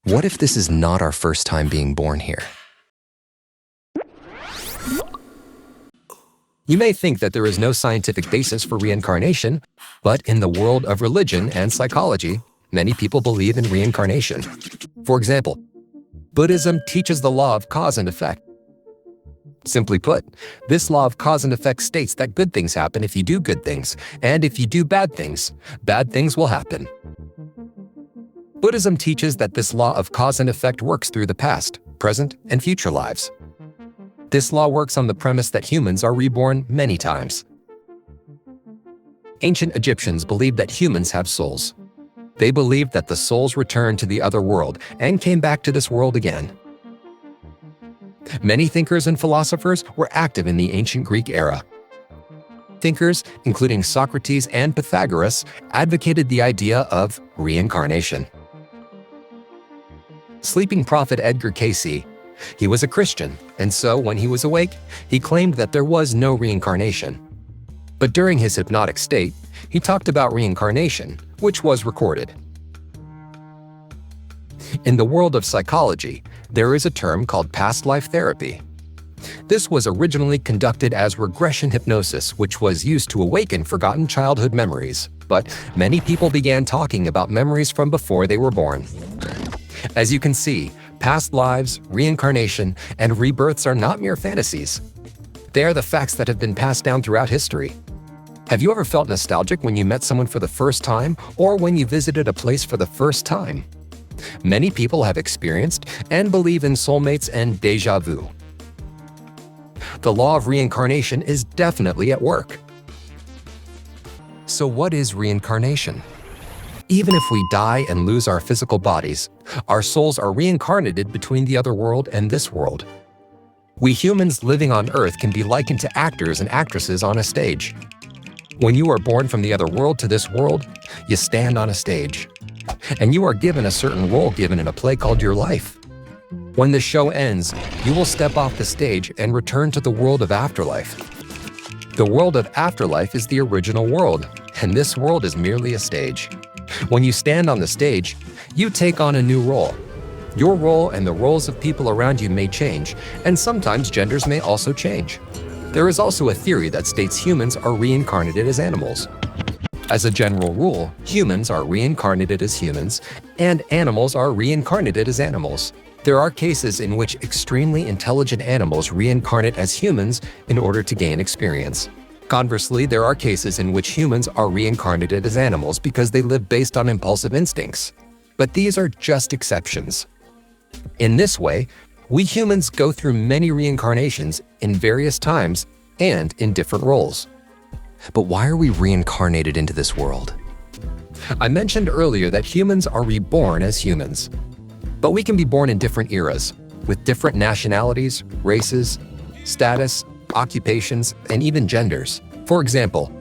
What if this is not our first time being born here? You may think that there is no scientific basis for reincarnation, but in the world of religion and psychology, many people believe in reincarnation. For example, Buddhism teaches the law of cause and effect. Simply put, this law of cause and effect states that good things happen if you do good things, and if you do bad things will happen. Buddhism teaches that this law of cause and effect works through the past, present, and future lives. This law works on the premise that humans are reborn many times. Ancient Egyptians believed that humans have souls. They believed that the souls returned to the other world and came back to this world again. Many thinkers and philosophers were active in the ancient Greek era. Thinkers, including Socrates and Pythagoras, advocated the idea of reincarnation. Sleeping prophet Edgar Cayce, he was a Christian, and so when he was awake, he claimed that there was no reincarnation. But during his hypnotic state, he talked about reincarnation, which was recorded. In the world of psychology, there is a term called past life therapy. This was originally conducted as regression hypnosis, which was used to awaken forgotten childhood memories, but many people began talking about memories from before they were born. As you can see, past lives, reincarnation, and rebirths are not mere fantasies. They are the facts that have been passed down throughout history. Have you ever felt nostalgic when you met someone for the first time, or when you visited a place for the first time? Many people have experienced and believe in soulmates and déjà vu. The law of reincarnation is definitely at work. So what is reincarnation? Even if we die and lose our physical bodies, our souls are reincarnated between the other world and this world. We humans living on Earth can be likened to actors and actresses on a stage. When you are born from the other world to this world, you stand on a stage, and you are given a certain role given in a play called your life. When the show ends, you will step off the stage and return to the world of afterlife. The world of afterlife is the original world, and this world is merely a stage. When you stand on the stage, you take on a new role. Your role and the roles of people around you may change, and sometimes genders may also change. There is also a theory that states humans are reincarnated as animals. As a general rule, humans are reincarnated as humans, and animals are reincarnated as animals. There are cases in which extremely intelligent animals reincarnate as humans in order to gain experience. Conversely, there are cases in which humans are reincarnated as animals because they live based on impulsive instincts. But these are just exceptions. In this way, we humans go through many reincarnations in various times and in different roles. But why are we reincarnated into this world? I mentioned earlier that humans are reborn as humans. But we can be born in different eras, with different nationalities, races, status, occupations, and even genders. For example,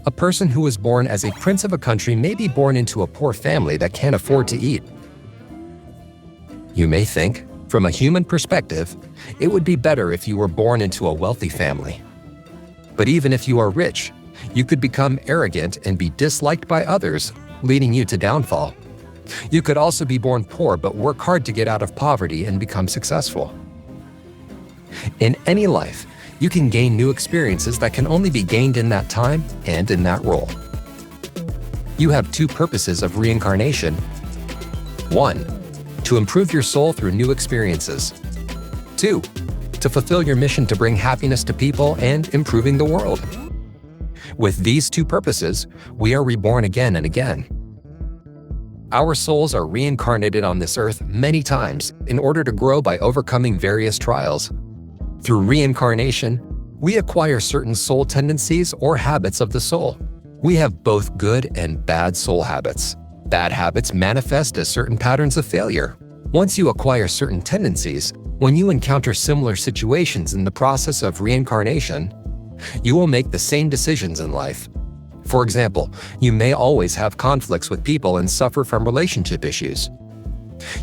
a person who was born as a prince of a country may be born into a poor family that can't afford to eat. You may think, from a human perspective, it would be better if you were born into a wealthy family. But even if you are rich, you could become arrogant and be disliked by others, leading you to downfall. You could also be born poor but work hard to get out of poverty and become successful. In any life, you can gain new experiences that can only be gained in that time and in that role. You have two purposes of reincarnation. 1. To improve your soul through new experiences. 2. To fulfill your mission to bring happiness to people and improving the world. With these two purposes, we are reborn again and again. Our souls are reincarnated on this earth many times in order to grow by overcoming various trials. Through reincarnation, we acquire certain soul tendencies or habits of the soul. We have both good and bad soul habits. Bad habits manifest as certain patterns of failure. Once you acquire certain tendencies, when you encounter similar situations in the process of reincarnation, you will make the same decisions in life. For example, you may always have conflicts with people and suffer from relationship issues.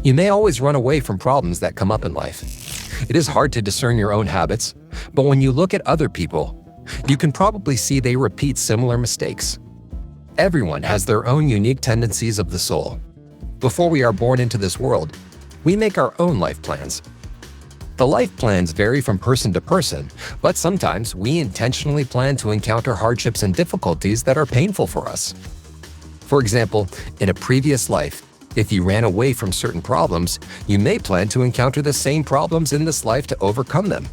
You may always run away from problems that come up in life. It is hard to discern your own habits, but when you look at other people, you can probably see they repeat similar mistakes. Everyone has their own unique tendencies of the soul. Before we are born into this world, we make our own life plans. The life plans vary from person to person, but sometimes we intentionally plan to encounter hardships and difficulties that are painful for us. For example, in a previous life, if you ran away from certain problems, you may plan to encounter the same problems in this life to overcome them.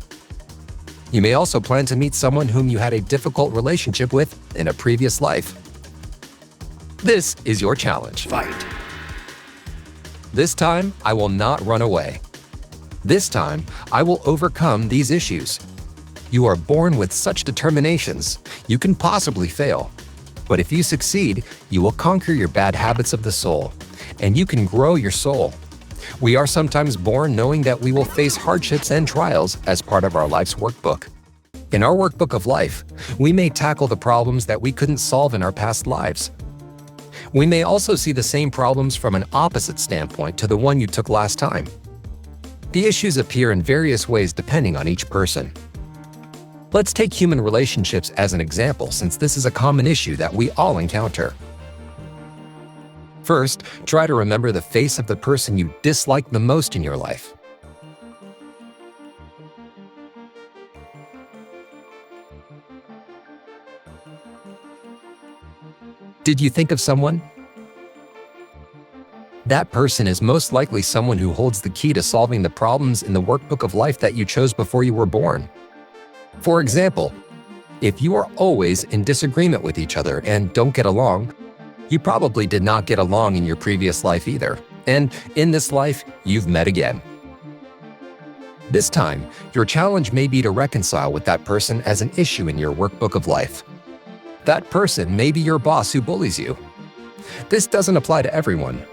You may also plan to meet someone whom you had a difficult relationship with in a previous life. This is your challenge. Fight. This time, I will not run away. This time, I will overcome these issues. You are born with such determinations, you can possibly fail. But if you succeed, you will conquer your bad habits of the soul, and you can grow your soul. We are sometimes born knowing that we will face hardships and trials as part of our life's workbook. In our workbook of life, we may tackle the problems that we couldn't solve in our past lives. We may also see the same problems from an opposite standpoint to the one you took last time. The issues appear in various ways depending on each person. Let's take human relationships as an example, since this is a common issue that we all encounter. First, try to remember the face of the person you dislike the most in your life. Did you think of someone? That person is most likely someone who holds the key to solving the problems in the workbook of life that you chose before you were born. For example, if you are always in disagreement with each other and don't get along, you probably did not get along in your previous life either, and in this life, you've met again. This time, your challenge may be to reconcile with that person as an issue in your workbook of life. That person may be your boss who bullies you. This doesn't apply to everyone.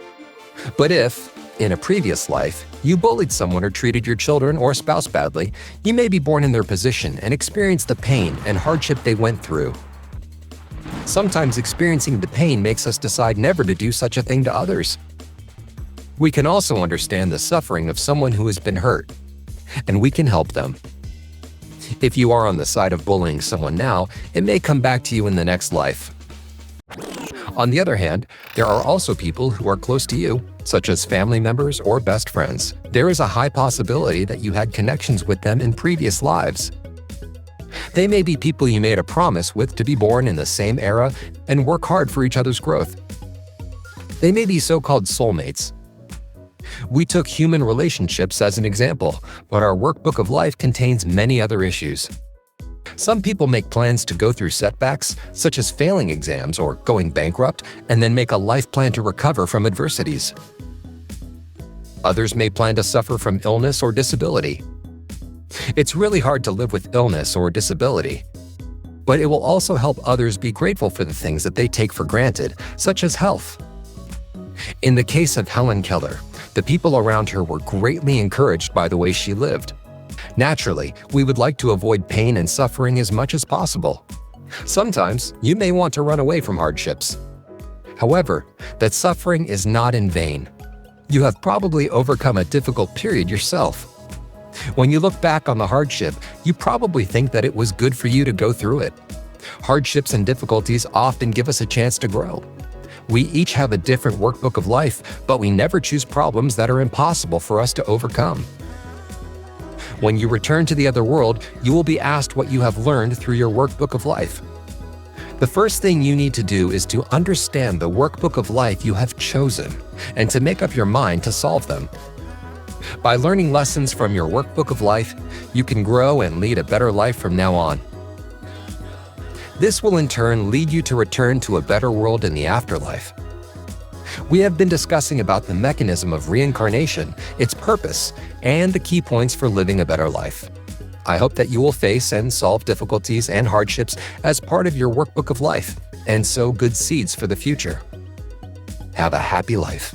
But if, in a previous life, you bullied someone or treated your children or spouse badly, you may be born in their position and experience the pain and hardship they went through. Sometimes experiencing the pain makes us decide never to do such a thing to others. We can also understand the suffering of someone who has been hurt, and we can help them. If you are on the side of bullying someone now, it may come back to you in the next life. On the other hand, there are also people who are close to you, such as family members or best friends. There is a high possibility that you had connections with them in previous lives. They may be people you made a promise with to be born in the same era and work hard for each other's growth. They may be so-called soulmates. We took human relationships as an example, but our workbook of life contains many other issues. Some people make plans to go through setbacks, such as failing exams or going bankrupt, and then make a life plan to recover from adversities. Others may plan to suffer from illness or disability. It's really hard to live with illness or disability, but it will also help others be grateful for the things that they take for granted, such as health. In the case of Helen Keller, the people around her were greatly encouraged by the way she lived. Naturally, we would like to avoid pain and suffering as much as possible. Sometimes, you may want to run away from hardships. However, that suffering is not in vain. You have probably overcome a difficult period yourself. When you look back on the hardship, you probably think that it was good for you to go through it. Hardships and difficulties often give us a chance to grow. We each have a different workbook of life, but we never choose problems that are impossible for us to overcome. When you return to the other world, you will be asked what you have learned through your workbook of life. The first thing you need to do is to understand the workbook of life you have chosen and to make up your mind to solve them. By learning lessons from your workbook of life, you can grow and lead a better life from now on. This will in turn lead you to return to a better world in the afterlife. We have been discussing about the mechanism of reincarnation, its purpose, and the key points for living a better life. I hope that you will face and solve difficulties and hardships as part of your workbook of life and sow good seeds for the future. Have a happy life.